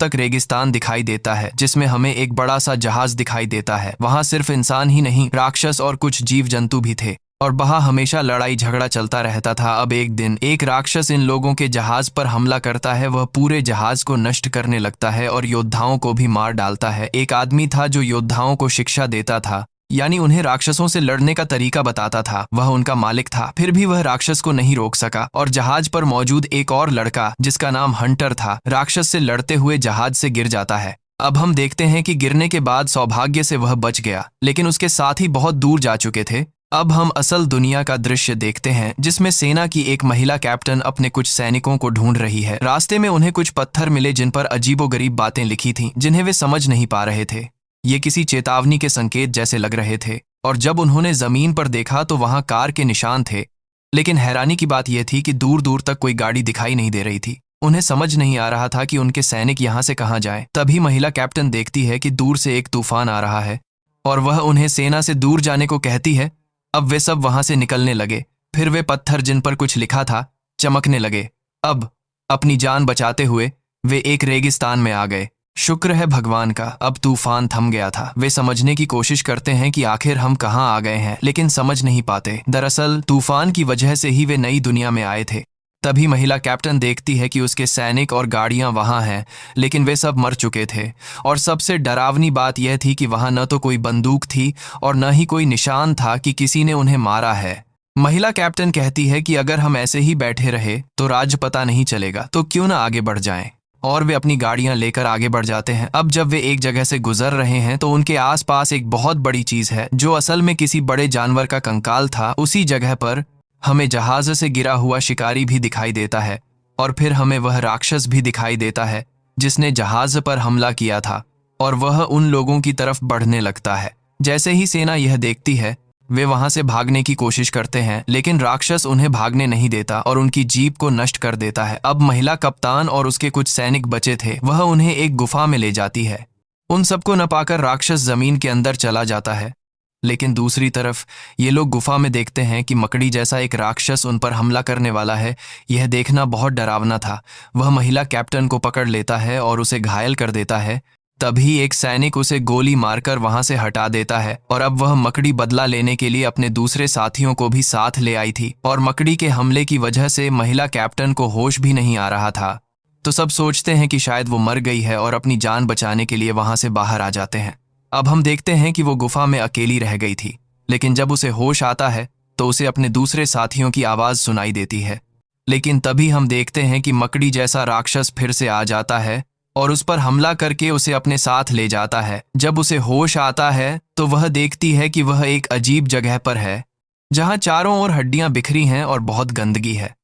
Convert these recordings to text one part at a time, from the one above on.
तक रेगिस्तान दिखाई देता है जिसमें हमें एक बड़ा सा जहाज दिखाई देता है। वहां सिर्फ इंसान ही नहीं, राक्षस और कुछ जीव जंतु भी थे और वहां हमेशा लड़ाई झगड़ा चलता रहता था। अब एक दिन एक राक्षस इन लोगों के जहाज पर हमला करता है। वह पूरे जहाज को नष्ट करने लगता है और योद्धाओं को भी मार डालता है। एक आदमी था जो योद्धाओं को शिक्षा देता था, यानी उन्हें राक्षसों से लड़ने का तरीका बताता था। वह उनका मालिक था, फिर भी वह राक्षस को नहीं रोक सका और जहाज पर मौजूद एक और लड़का जिसका नाम हंटर था, राक्षस से लड़ते हुए जहाज से गिर जाता है। अब हम देखते हैं कि गिरने के बाद सौभाग्य से वह बच गया, लेकिन उसके साथ ही बहुत दूर जा चुके थे। अब हम असल दुनिया का दृश्य देखते हैं जिसमें सेना की एक महिला कैप्टन अपने कुछ सैनिकों को ढूंढ रही है। रास्ते में उन्हें कुछ पत्थर मिले जिन पर अजीबोगरीब बातें लिखी थीं जिन्हें वे समझ नहीं पा रहे थे। ये किसी चेतावनी के संकेत जैसे लग रहे थे और जब उन्होंने जमीन पर देखा तो वहां कार के निशान थे, लेकिन हैरानी की बात यह थी कि दूर दूर तक कोई गाड़ी दिखाई नहीं दे रही थी। उन्हें समझ नहीं आ रहा था कि उनके सैनिक यहाँ से कहाँ जाएं। तभी महिला कैप्टन देखती है कि दूर से एक तूफान आ रहा है और वह उन्हें सेना से दूर जाने को कहती है। अब वे सब वहां से निकलने लगे। फिर वे पत्थर जिन पर कुछ लिखा था चमकने लगे। अब अपनी जान बचाते हुए वे एक रेगिस्तान में आ गए। शुक्र है भगवान का, अब तूफान थम गया था। वे समझने की कोशिश करते हैं कि आखिर हम कहाँ आ गए हैं, लेकिन समझ नहीं पाते। दरअसल तूफान की वजह से ही वे नई दुनिया में आए थे। तभी महिला कैप्टन देखती है कि उसके सैनिक और गाड़ियां वहां हैं, लेकिन वे सब मर चुके थे। और सबसे डरावनी बात यह थी कि वहां न तो कोई बंदूक थी और न ही कोई निशान था कि किसी ने उन्हें मारा है। महिला कैप्टन कहती है कि अगर हम ऐसे ही बैठे रहे तो राज्य पता नहीं चलेगा, तो क्यों ना आगे बढ़ जाएं। और वे अपनी गाड़ियां लेकर आगे बढ़ जाते हैं। अब जब वे एक जगह से गुजर रहे हैं तो उनके आसपास एक बहुत बड़ी चीज है जो असल में किसी बड़े जानवर का कंकाल था। उसी जगह पर हमें जहाज से गिरा हुआ शिकारी भी दिखाई देता है और फिर हमें वह राक्षस भी दिखाई देता है जिसने जहाज पर हमला किया था और वह उन लोगों की तरफ बढ़ने लगता है। जैसे ही सेना यह देखती है वे वहां से भागने की कोशिश करते हैं, लेकिन राक्षस उन्हें भागने नहीं देता और उनकी जीप को नष्ट कर देता है। अब महिला कप्तान और उसके कुछ सैनिक बचे थे, वह उन्हें एक गुफा में ले जाती है। उन सबको न पाकर राक्षस जमीन के अंदर चला जाता है, लेकिन दूसरी तरफ ये लोग गुफा में देखते हैं कि मकड़ी जैसा एक राक्षस उन पर हमला करने वाला है। यह देखना बहुत डरावना था। वह महिला कैप्टन को पकड़ लेता है और उसे घायल कर देता है। तभी एक सैनिक उसे गोली मारकर वहां से हटा देता है और अब वह मकड़ी बदला लेने के लिए अपने दूसरे साथियों को भी साथ ले आई थी और मकड़ी के हमले की वजह से महिला कैप्टन को होश भी नहीं आ रहा था। तो सब सोचते हैं कि शायद वो मर गई है और अपनी जान बचाने के लिए वहां से बाहर आ जाते हैं। अब हम देखते हैं कि वो गुफा में अकेली रह गई थी, लेकिन जब उसे होश आता है तो उसे अपने दूसरे साथियों की आवाज सुनाई देती है। लेकिन तभी हम देखते हैं कि मकड़ी जैसा राक्षस फिर से आ जाता है और उस पर हमला करके उसे अपने साथ ले जाता है। जब उसे होश आता है तो वह देखती है कि वह एक अजीब जगह पर है जहां चारों ओर हड्डियां बिखरी हैं और बहुत गंदगी है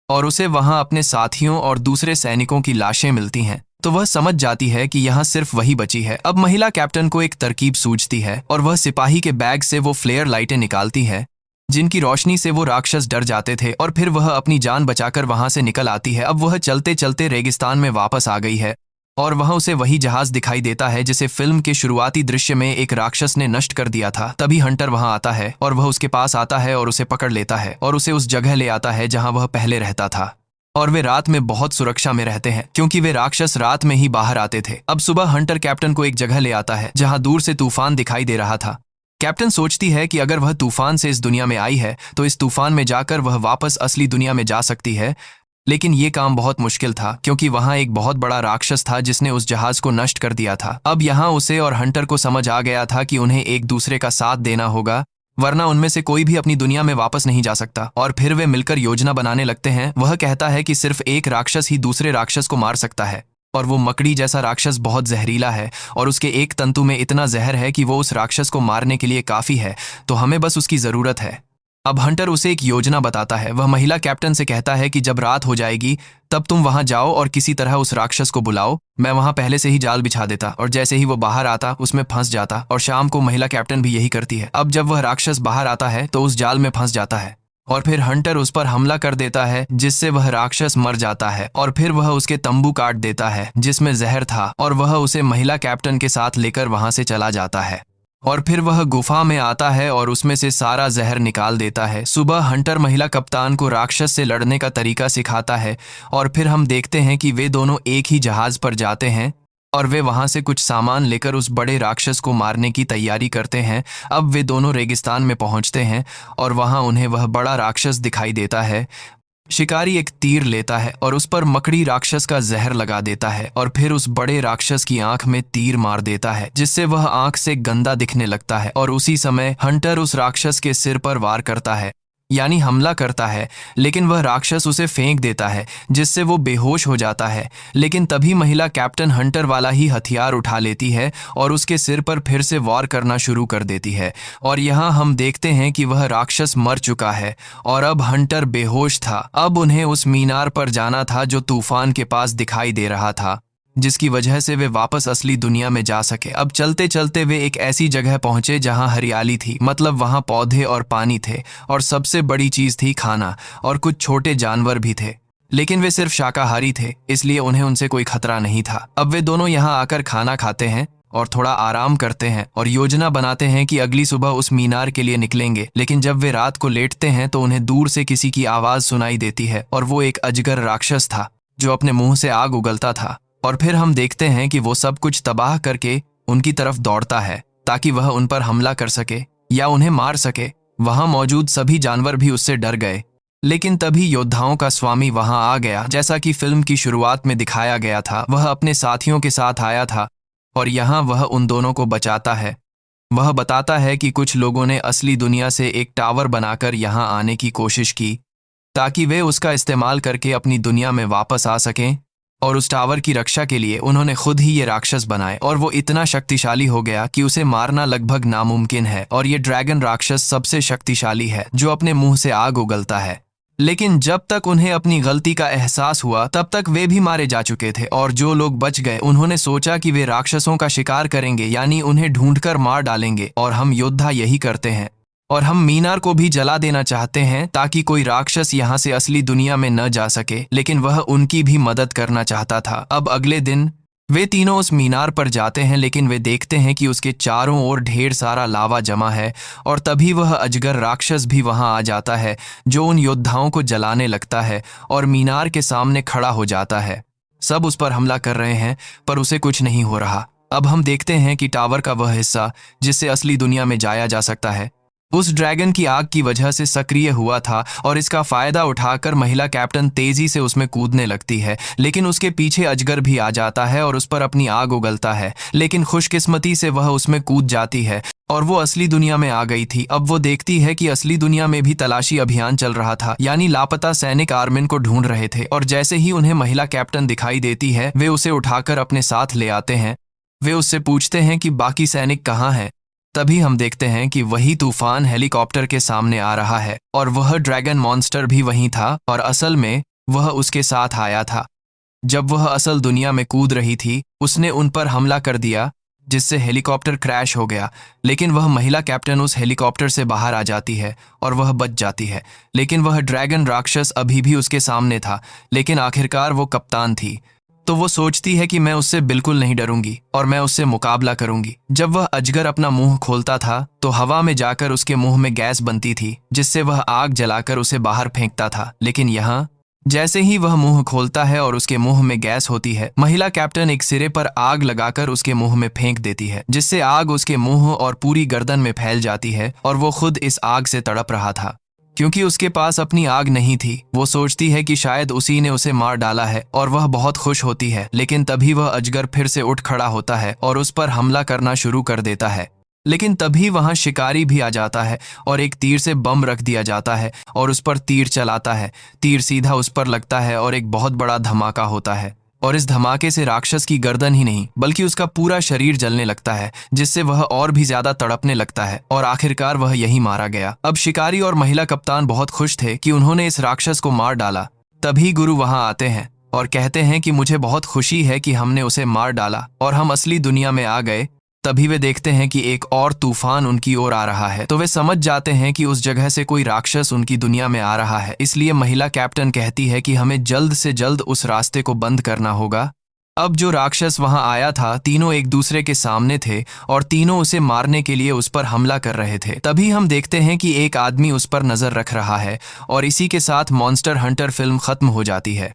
और उसे वहां अपने साथियों और दूसरे सैनिकों की लाशें मिलती हैं। तो वह समझ जाती है कि यहाँ सिर्फ वही बची है। अब महिला कैप्टन को एक तरकीब सूझती है और वह सिपाही के बैग से वो फ्लेयर लाइटें निकालती है जिनकी रोशनी से वो राक्षस डर जाते थे और फिर वह अपनी जान बचाकर वहां से निकल आती है। अब वह चलते चलते रेगिस्तान में वापस आ गई है और वहां उसे वही जहाज दिखाई देता है जिसे फिल्म के शुरुआती दृश्य में एक राक्षस ने नष्ट कर दिया था। तभी हंटर वहां आता है और वह उसके पास आता है और उसे पकड़ लेता है और उसे उस जगह ले आता है जहां वह पहले रहता था। और वे रात में बहुत सुरक्षा में रहते हैं क्योंकि वे राक्षस रात में ही बाहर आते थे। अब सुबह हंटर कैप्टन को एक जगह ले आता है जहां दूर से तूफान दिखाई दे रहा था। कैप्टन सोचती है कि अगर वह तूफान से इस दुनिया में आई है तो इस तूफान में जाकर वह वापस असली दुनिया में जा सकती है, लेकिन ये काम बहुत मुश्किल था क्योंकि वहां एक बहुत बड़ा राक्षस था जिसने उस जहाज को नष्ट कर दिया था। अब यहाँ उसे और हंटर को समझ आ गया था कि उन्हें एक दूसरे का साथ देना होगा, वरना उनमें से कोई भी अपनी दुनिया में वापस नहीं जा सकता। और फिर वे मिलकर योजना बनाने लगते हैं। वह कहता है कि सिर्फ एक राक्षस ही दूसरे राक्षस को मार सकता है और वो मकड़ी जैसा राक्षस बहुत जहरीला है और उसके एक तंतु में इतना जहर है कि वो उस राक्षस को मारने के लिए काफी है, तो हमें बस उसकी जरूरत है। अब हंटर उसे एक योजना बताता है। वह महिला कैप्टन से कहता है कि जब रात हो जाएगी तब तुम वहां जाओ और किसी तरह उस राक्षस को बुलाओ। मैं वहां पहले से ही जाल बिछा देता और जैसे ही वो बाहर आता उसमें फंस जाता और शाम को महिला कैप्टन भी यही करती है। अब जब वह राक्षस बाहर आता है तो उस जाल में फंस जाता है और फिर हंटर उस पर हमला कर देता है जिससे वह राक्षस मर जाता है और फिर वह उसके तंबू काट देता है जिसमें जहर था और वह उसे महिला कैप्टन के साथ लेकर वहां से चला जाता है और फिर वह गुफा में आता है और उसमें से सारा जहर निकाल देता है। सुबह हंटर महिला कप्तान को राक्षस से लड़ने का तरीका सिखाता है और फिर हम देखते हैं कि वे दोनों एक ही जहाज पर जाते हैं और वे वहां से कुछ सामान लेकर उस बड़े राक्षस को मारने की तैयारी करते हैं। अब वे दोनों रेगिस्तान में पहुंचते हैं और वहां उन्हें वह बड़ा राक्षस दिखाई देता है। शिकारी एक तीर लेता है और उस पर मकड़ी राक्षस का जहर लगा देता है और फिर उस बड़े राक्षस की आंख में तीर मार देता है, जिससे वह आंख से गंदा दिखने लगता है। और उसी समय हंटर उस राक्षस के सिर पर वार करता है, यानी हमला करता है, लेकिन वह राक्षस उसे फेंक देता है, जिससे वो बेहोश हो जाता है। लेकिन तभी महिला कैप्टन हंटर वाला ही हथियार उठा लेती है और उसके सिर पर फिर से वार करना शुरू कर देती है। और यहाँ हम देखते हैं कि वह राक्षस मर चुका है और अब हंटर बेहोश था। अब उन्हें उस मीनार पर जाना था जो तूफान के पास दिखाई दे रहा था, जिसकी वजह से वे वापस असली दुनिया में जा सके। अब चलते चलते वे एक ऐसी जगह पहुंचे जहां हरियाली थी, मतलब वहां पौधे और पानी थे, और सबसे बड़ी चीज थी खाना, और कुछ छोटे जानवर भी थे। लेकिन वे सिर्फ शाकाहारी थे, इसलिए उन्हें उनसे कोई खतरा नहीं था। अब वे दोनों यहाँ आकर खाना खाते हैं और थोड़ा आराम करते हैं और योजना बनाते हैं कि अगली सुबह उस मीनार के लिए निकलेंगे। लेकिन जब वे रात को लेटते हैं तो उन्हें दूर से किसी की आवाज सुनाई देती है, और वो एक अजगर राक्षस था जो अपने मुंह से आग उगलता था। और फिर हम देखते हैं कि वो सब कुछ तबाह करके उनकी तरफ दौड़ता है ताकि वह उन पर हमला कर सके या उन्हें मार सके। वहां मौजूद सभी जानवर भी उससे डर गए। लेकिन तभी योद्धाओं का स्वामी वहां आ गया, जैसा कि फिल्म की शुरुआत में दिखाया गया था। वह अपने साथियों के साथ आया था और यहाँ वह उन दोनों को बचाता है। वह बताता है कि कुछ लोगों ने असली दुनिया से एक टावर बनाकर यहाँ आने की कोशिश की ताकि वे उसका इस्तेमाल करके अपनी दुनिया में वापस आ सकें, और उस टावर की रक्षा के लिए उन्होंने खुद ही ये राक्षस बनाए। और वो इतना शक्तिशाली हो गया कि उसे मारना लगभग नामुमकिन है। और ये ड्रैगन राक्षस सबसे शक्तिशाली है जो अपने मुंह से आग उगलता है। लेकिन जब तक उन्हें अपनी गलती का एहसास हुआ तब तक वे भी मारे जा चुके थे। और जो लोग बच गए उन्होंने सोचा कि वे राक्षसों का शिकार करेंगे, यानी उन्हें ढूंढकर मार डालेंगे। और हम योद्धा यही करते हैं, और हम मीनार को भी जला देना चाहते हैं ताकि कोई राक्षस यहाँ से असली दुनिया में न जा सके। लेकिन वह उनकी भी मदद करना चाहता था। अब अगले दिन वे तीनों उस मीनार पर जाते हैं, लेकिन वे देखते हैं कि उसके चारों ओर ढेर सारा लावा जमा है। और तभी वह अजगर राक्षस भी वहां आ जाता है, जो उन योद्धाओं को जलाने लगता है और मीनार के सामने खड़ा हो जाता है। सब उस पर हमला कर रहे हैं पर उसे कुछ नहीं हो रहा। अब हम देखते हैं कि टावर का वह हिस्सा जिससे असली दुनिया में जाया जा सकता है उस ड्रैगन की आग की वजह से सक्रिय हुआ था, और इसका फायदा उठाकर महिला कैप्टन तेजी से उसमें कूदने लगती है। लेकिन उसके पीछे अजगर भी आ जाता है और उस पर अपनी आग उगलता है। लेकिन खुशकिस्मती से वह उसमें कूद जाती है और वो असली दुनिया में आ गई थी। अब वो देखती है कि असली दुनिया में भी तलाशी अभियान चल रहा था, यानी लापता सैनिक आर्मिन को ढूंढ रहे थे। और जैसे ही उन्हें महिला कैप्टन दिखाई देती है वे उसे उठाकर अपने साथ ले आते हैं। वे उससे पूछते हैं कि बाकी सैनिक कहाँ हैं। तभी हम देखते हैं कि वही तूफान हेलीकॉप्टर के सामने आ रहा है और वह ड्रैगन मॉन्स्टर भी वहीं था, और असल में वह उसके साथ आया था। जब वह असल दुनिया में कूद रही थी उसने उन पर हमला कर दिया, जिससे हेलीकॉप्टर क्रैश हो गया। लेकिन वह महिला कैप्टन उस हेलीकॉप्टर से बाहर आ जाती है और वह बच जाती है। लेकिन वह ड्रैगन राक्षस अभी भी उसके सामने था, लेकिन आखिरकार वो कप्तान थी, तो वो सोचती है कि मैं उससे बिल्कुल नहीं डरूंगी और मैं उससे मुकाबला करूंगी। जब वह अजगर अपना मुंह खोलता था तो हवा में जाकर उसके मुंह में गैस बनती थी, जिससे वह आग जलाकर उसे बाहर फेंकता था। लेकिन यहाँ जैसे ही वह मुंह खोलता है और उसके मुंह में गैस होती है, महिला कैप्टन एक सिरे पर आग लगाकर उसके मुंह में फेंक देती है, जिससे आग उसके मुंह और पूरी गर्दन में फैल जाती है। और वो खुद इस आग से तड़प रहा था क्योंकि उसके पास अपनी आग नहीं थी। वो सोचती है कि शायद उसी ने उसे मार डाला है और वह बहुत खुश होती है। लेकिन तभी वह अजगर फिर से उठ खड़ा होता है और उस पर हमला करना शुरू कर देता है। लेकिन तभी वहां शिकारी भी आ जाता है और एक तीर से बम रख दिया जाता है और उस पर तीर चलाता है। तीर सीधा उस पर लगता है और एक बहुत बड़ा धमाका होता है, और इस धमाके से राक्षस की गर्दन ही नहीं बल्कि उसका पूरा शरीर जलने लगता है, जिससे वह और भी ज्यादा तड़पने लगता है और आखिरकार वह यहीं मारा गया। अब शिकारी और महिला कप्तान बहुत खुश थे कि उन्होंने इस राक्षस को मार डाला। तभी गुरु वहां आते हैं और कहते हैं कि मुझे बहुत खुशी है कि हमने उसे मार डाला और हम असली दुनिया में आ गए। तभी वे देखते हैं कि एक और तूफान उनकी ओर आ रहा है, तो वे समझ जाते हैं कि उस जगह से कोई राक्षस उनकी दुनिया में आ रहा है। इसलिए महिला कैप्टन कहती है कि हमें जल्द से जल्द उस रास्ते को बंद करना होगा। अब जो राक्षस वहां आया था तीनों एक दूसरे के सामने थे और तीनों उसे मारने के लिए उस पर हमला कर रहे थे। तभी हम देखते हैं कि एक आदमी उस पर नजर रख रहा है और इसी के साथ मॉन्स्टर हंटर फिल्म खत्म हो जाती है।